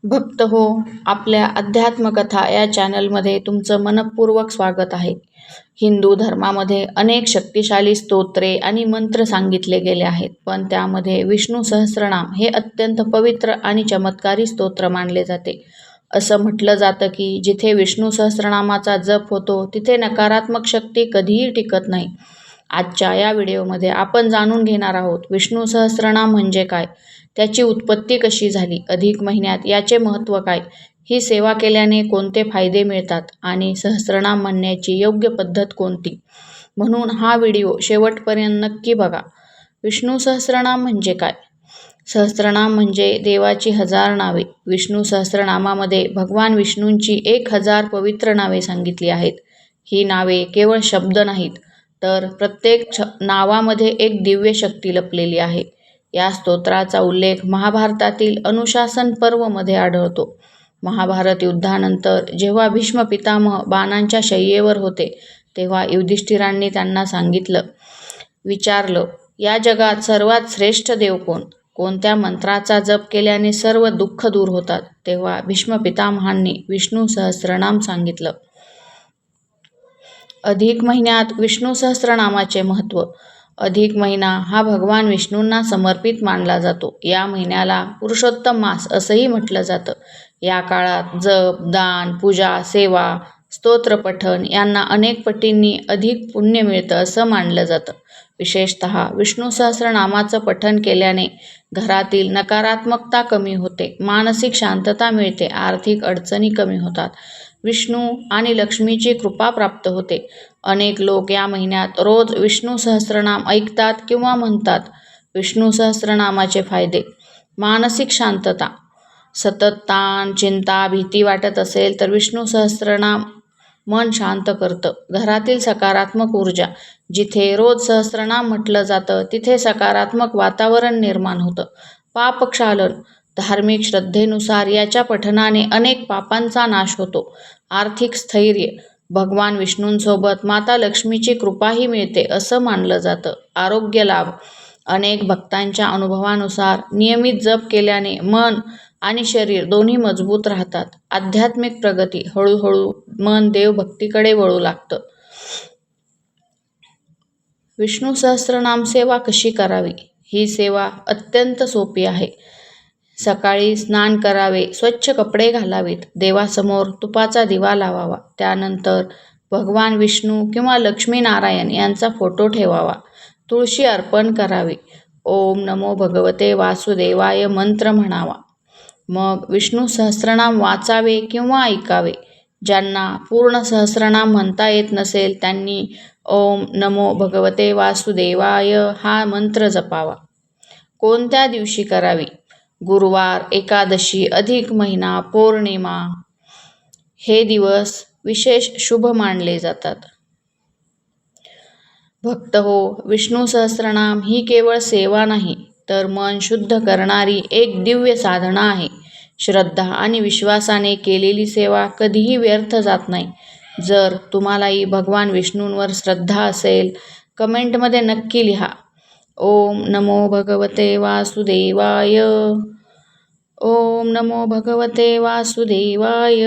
भक्त हो, आपल्या अध्यात्मकथा या चॅनलमध्ये तुमचं मनःपूर्वक स्वागत आहे. हिंदू धर्मामध्ये अनेक शक्तिशाली स्तोत्रे आणि मंत्र सांगितले गेले आहेत, पण त्यामध्ये विष्णू सहस्त्रनाम हे अत्यंत पवित्र आणि चमत्कारी स्तोत्र मानले जाते. असं म्हटलं जातं की जिथे विष्णू सहस्त्रनामाचा जप होतो तिथे नकारात्मक शक्ती कधीही टिकत नाही. आजच्या या व्हिडिओमध्ये आपण जाणून घेणार आहोत विष्णू सहस्त्रनाम म्हणजे काय, त्याची उत्पत्ती कशी झाली, अधिक महिन्यात याचे महत्त्व काय, ही सेवा केल्याने कोणते फायदे मिळतात आणि सहस्त्रनाम म्हणण्याची योग्य पद्धत कोणती. म्हणून हा व्हिडिओ शेवटपर्यंत नक्की बघा. विष्णू सहस्त्रनाम म्हणजे काय? सहस्त्रनाम म्हणजे देवाची 1000 नावे. विष्णू सहस्त्रनामामध्ये भगवान विष्णूंची 1000 पवित्र नावे सांगितली आहेत. ही नावे केवळ शब्द नाहीत, तर प्रत्येक नावामध्ये एक दिव्य शक्ती लपलेली आहे. या स्तोत्राचा उल्लेख महाभारतातील अनुशासन पर्वमध्ये आढळतो. महाभारत युद्धानंतर जेव्हा भीष्म पितामह बाणांच्या शय्येवर होते, तेव्हा युधिष्ठिरांनी त्यांना विचारलं, या जगात सर्वात श्रेष्ठ देव कोण? कोणत्या मंत्राचा जप केल्याने सर्व दुःख दूर होतात? तेव्हा भीष्म पितामहांनी विष्णू सहस्त्रनाम सांगितलं. अधिक महिन्यात विष्णू सहस्त्रनामाचे महत्त्व. अधिक महिना हा भगवान विष्णूंना समर्पित मानला जातो. या महिन्याला पुरुषोत्तम मास असंही म्हटलं जातं. या काळात जप, दान, पूजा, सेवा, स्तोत्र पठण यांना अनेक पटींनी अधिक पुण्य मिळतं असं मानलं जातं. विशेषतः विष्णू सहस्त्रनामाचं पठण केल्याने घरातील नकारात्मकता कमी होते, मानसिक शांतता मिळते, आर्थिक अडचणी कमी होतात, विष्णू आणि लक्ष्मीची कृपा प्राप्त होते. अनेक लोक या महिन्यात रोज विष्णू सहस्त्रनाम ऐकतात किंवा म्हणतात. विष्णू सहस्त्रनामाचे फायदे. मानसिक शांतता. सतत ताण, चिंता, भीती वाटत असेल तर विष्णू सहस्त्रनाम मन शांत करतं. घरातील सकारात्मक ऊर्जा. जिथे रोज सहस्त्रनाम म्हटलं जातं तिथे सकारात्मक वातावरण निर्माण होतं. पापक्षालन. धार्मिक श्रद्धेनुसार याच्या पठणाने अनेक पापांचा नाश होतो. आर्थिक स्थैर्य. भगवान विष्णूंसोबत माता लक्ष्मीची कृपाही मिळते असं मानलं जातं. आरोग्य लाभ. अनेक भक्तांच्या अनुभवानुसार नियमित जप केल्याने मन आणि शरीर दोन्ही मजबूत राहतात. आध्यात्मिक प्रगती. हळूहळू मन देवभक्तीकडे वळू लागतं. विष्णू सहस्त्रनाम सेवा कशी करावी? ही सेवा अत्यंत सोपी आहे. सकाळी स्नान करावे, स्वच्छ कपडे घालावेत, देवासमोर तुपाचा दिवा लावावा, त्यानंतर भगवान विष्णू किंवा लक्ष्मीनारायण यांचा फोटो ठेवावा, तुळशी अर्पण करावी, ओम नमो भगवते वासुदेवाय मंत्र म्हणावा. मग विष्णू सहस्त्रनाम वाचावे किंवा ऐकावे. ज्यांना पूर्ण सहस्त्रनाम म्हणता येत नसेल त्यांनी ओम नमो भगवते वासुदेवाय हा मंत्र जपावा. कोणत्या दिवशी करावी? गुरुवार, एकादशी, अधिक महिना, पौर्णिमा हे दिवस विशेष शुभ मानले जातात. भक्त हो, विष्णू सहस्त्रनाम ही केवळ सेवा नाही, तर मन शुद्ध करणारी एक दिव्य साधना आहे. श्रद्धा आणि विश्वासाने केलेली सेवा कधीही व्यर्थ जात नाही. जर तुम्हालाही भगवान विष्णूंवर श्रद्धा असेल, कमेंटमध्ये नक्की लिहा. ओम नमो भगवते वासुदेवाय. ओम नमो भगवते वासुदेवाय.